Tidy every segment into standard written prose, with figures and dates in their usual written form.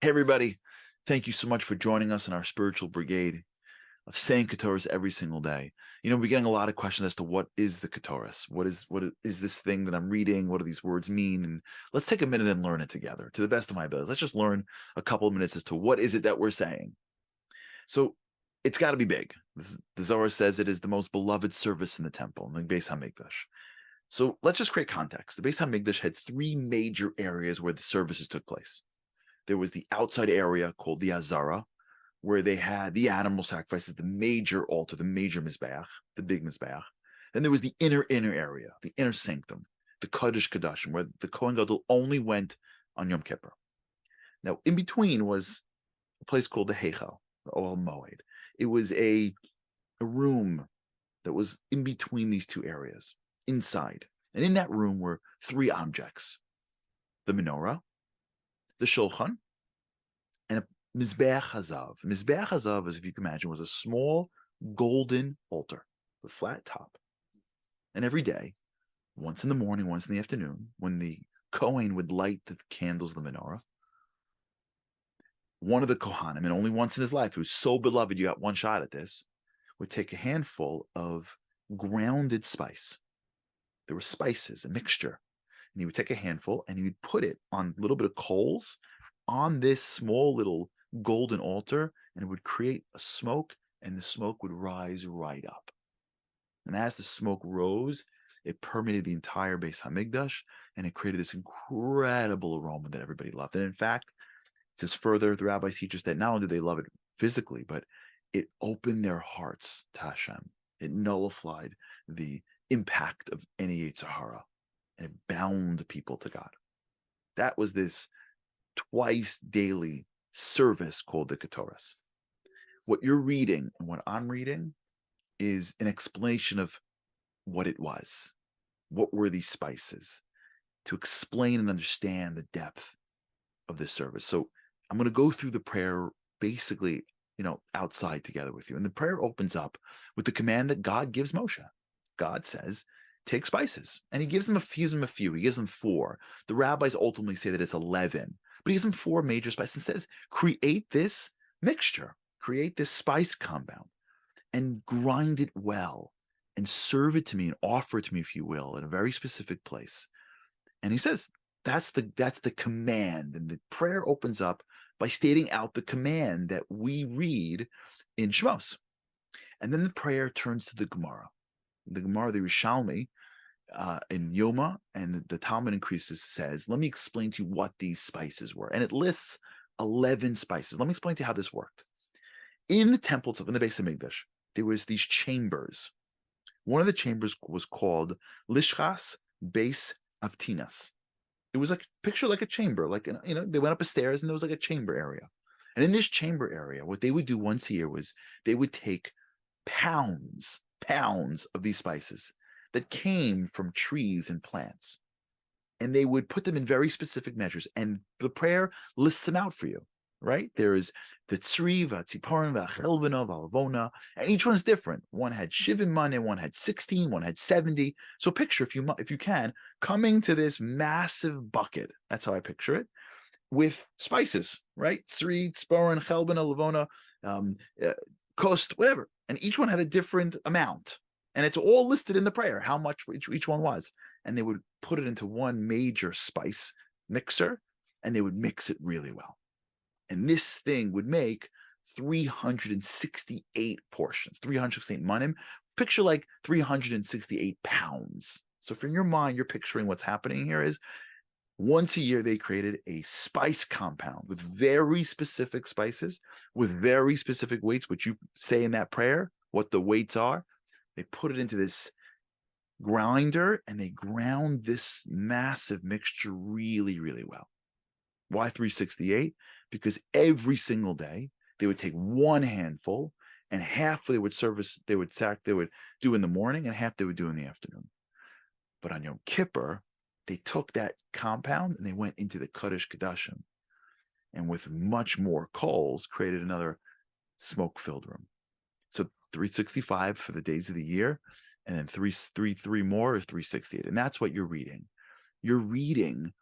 Hey, everybody. Thank you so much for joining us in our spiritual brigade of saying HaKetores every single day. We're getting a lot of questions as to what is the HaKetores? What is this thing that I'm reading? What do these words mean? And let's take a minute and learn it together to the best of my ability. Let's just learn a couple of minutes as to what is it that we're saying. So it's got to be big. The Zohar says it is the most beloved service in the temple, in the Beis Hamikdash. So let's just create context. The Beis Hamikdash had three major areas where the services took place. There was the outside area called the Azara, where they had the animal sacrifices, the major altar, the major Mizbeach, the big Mizbeach. Then there was the inner area, the inner sanctum, the Kodesh Kodashim, where the Kohen Gadol only went on Yom Kippur. Now, in between was a place called the Heichal, the Oel Moed. It was a room that was in between these two areas, inside. And in that room were three objects: the menorah, the shulchan, and a Mizbeach Hazav. Mizbeach Hazav, as if you can imagine, was a small golden altar with flat top. And every day, once in the morning, once in the afternoon, when the Kohen would light the candles of the menorah, one of the Kohanim, and only once in his life, who was so beloved you got one shot at this, would take a handful of grounded spice. There were spices, a mixture. And he would take a handful and he would put it on a little bit of coals on this small little golden altar, and it would create a smoke, and the smoke would rise right up. And as the smoke rose, it permeated the entire Beis Hamikdash, and it created this incredible aroma that everybody loved. And in fact, it says further, the rabbis teach us that not only did they love it physically, but it opened their hearts to Hashem. It nullified the impact of any Yetzer Hara, and it bound people to God. That was this twice daily service called the HaKetores. What you're reading and what I'm reading is an explanation of what it was. What were these spices? To explain and understand the depth of this service. So I'm going to go through the prayer basically, outside together with you. And the prayer opens up with the command that God gives Moshe. God says, take spices. And he gives them a few. He gives them 4. The rabbis ultimately say that it's 11. But he gives them 4 major spices and says, create this mixture, create this spice compound, and grind it well, and serve it to me and offer it to me, if you will, in a very specific place. And he says, that's the command. And the prayer opens up by stating out the command that we read in Shmos. And then the prayer turns to the Gemara. The Gemara, the Rishalmi, in Yoma, and the Talmud increases, says, let me explain to you what these spices were. And it lists 11 spices. Let me explain to you how this worked. In the temple itself, in the Beis Hamikdash, there was these chambers. One of the chambers was called Lishchas Beis Avtinas. It was like picture like a chamber, like they went up a stairs and there was like a chamber area. And in this chamber area, what they would do once a year was they would take pounds of these spices that came from trees and plants, and they would put them in very specific measures. And the prayer lists them out for you, right? There is the tzri, v'tziparim, v'chelvena, v'alavona, and each one is different. One had shivim mane, one had 16, one had 70. So picture, if you can, coming to this massive bucket. That's how I picture it, with spices, right? Tzri, tziparim, chelvena, lavona, kost, whatever. And each one had a different amount. And it's all listed in the prayer, how much each one was. And they would put it into one major spice mixer, and they would mix it really well. And this thing would make 368 portions, 368 manim. Picture like 368 pounds. So for your mind, you're picturing what's happening here is once a year, they created a spice compound with very specific spices, with very specific weights, which you say in that prayer, what the weights are. They put it into this grinder, and they ground this massive mixture really, really well. Why 368? Because every single day they would take one handful, and half they would do in the morning, and half they would do in the afternoon. But on Yom Kippur, they took that compound and they went into the Kodesh Kodashim, and with much more coals created another smoke-filled room. So 365 for the days of the year, and then three more is 368. And that's what you're reading. You're reading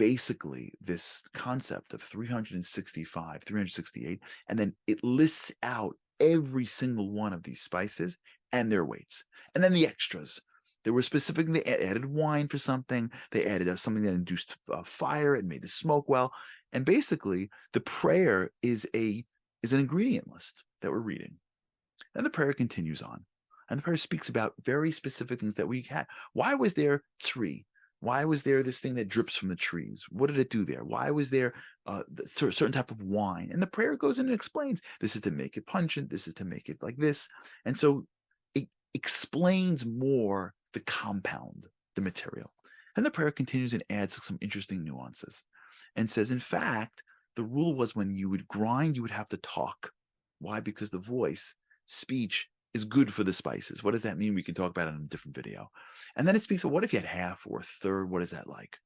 basically this concept of 365, 368, and then it lists out every single one of these spices and their weights. And then the extras. They were specific, they added wine for something, they added something that induced fire and made the smoke well. And basically, the prayer is an ingredient list that we're reading. Then the prayer continues on. And the prayer speaks about very specific things that we had. Why was there tree? Why was there this thing that drips from the trees? What did it do there? Why was there certain type of wine? And the prayer goes in and explains, this is to make it pungent, this is to make it like this. And so it explains more the compound, the material. And the prayer continues and adds some interesting nuances and says, in fact, the rule was when you would grind, you would have to talk. Why? Because the voice, speech, is good for the spices. What does that mean? We can talk about it in a different video. And then it speaks of what if you had half or a third? What is that like?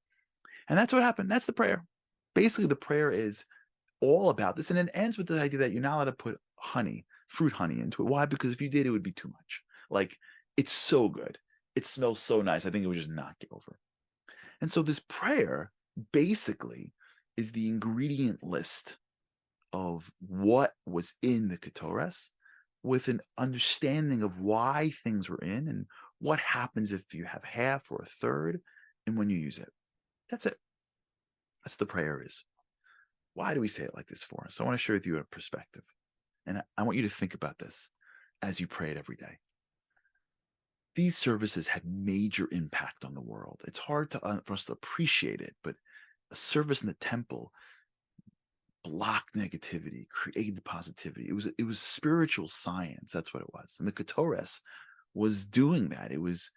And that's what happened. That's the prayer. Basically, the prayer is all about this. And it ends with the idea that you're not allowed to put honey, fruit honey into it. Why? Because if you did, it would be too much. Like, it's so good. It smells so nice. I think it would just knock you over. And so this prayer basically is the ingredient list of what was in the HaKetores, with an understanding of why things were in and what happens if you have half or a third and when you use it. That's it. That's the prayer is. Why do we say it like this for us? I want to share with you a perspective. And I want you to think about this as you pray it every day. These services had major impact on the world. It's hard for us to appreciate it, but a service in the temple blocked negativity, created positivity. It was spiritual science. That's what it was. And the HaKetores was doing that. It was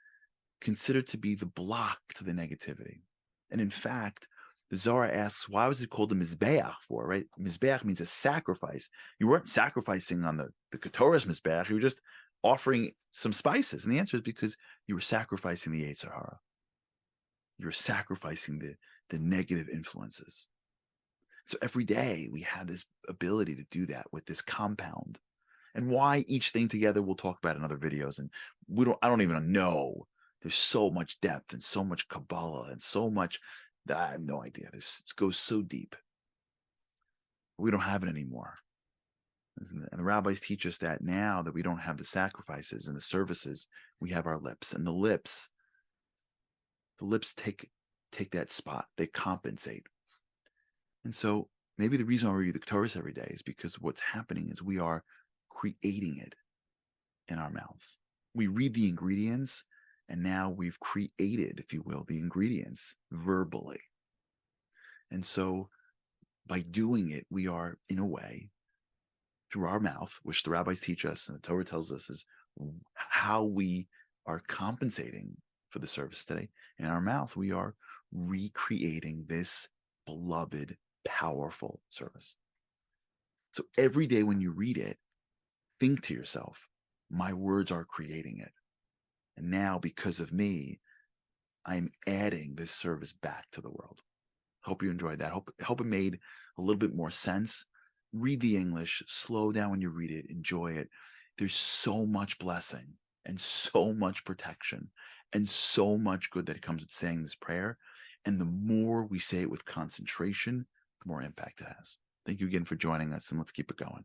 considered to be the block to the negativity. And in fact, the Zohar asks, why was it called a Mizbeach for, right? Mizbeach means a sacrifice. You weren't sacrificing on the HaKetores Mizbeach. You were just offering some spices. And the answer is because you were sacrificing the Yetzer Hara. You were sacrificing the negative influences. So every day we have this ability to do that with this compound. And why each thing together, we'll talk about in other videos. And I don't even know. There's so much depth and so much Kabbalah and so much that I have no idea. This goes so deep. We don't have it anymore. And the rabbis teach us that now that we don't have the sacrifices and the services, we have our lips. And the lips take that spot. They compensate. And so maybe the reason why we read the HaKetores every day is because what's happening is we are creating it in our mouths. We read the ingredients, and now we've created, if you will, the ingredients verbally. And so by doing it, we are, in a way, through our mouth, which the rabbis teach us and the Torah tells us is how we are compensating for the service today. In our mouth, we are recreating this beloved, powerful service. So every day when you read it, think to yourself, my words are creating it. And now, because of me, I'm adding this service back to the world. Hope you enjoyed that. Hope it made a little bit more sense. Read the English, slow down when you read it, enjoy it. There's so much blessing and so much protection and so much good that comes with saying this prayer. And the more we say it with concentration, the more impact it has. Thank you again for joining us, and let's keep it going.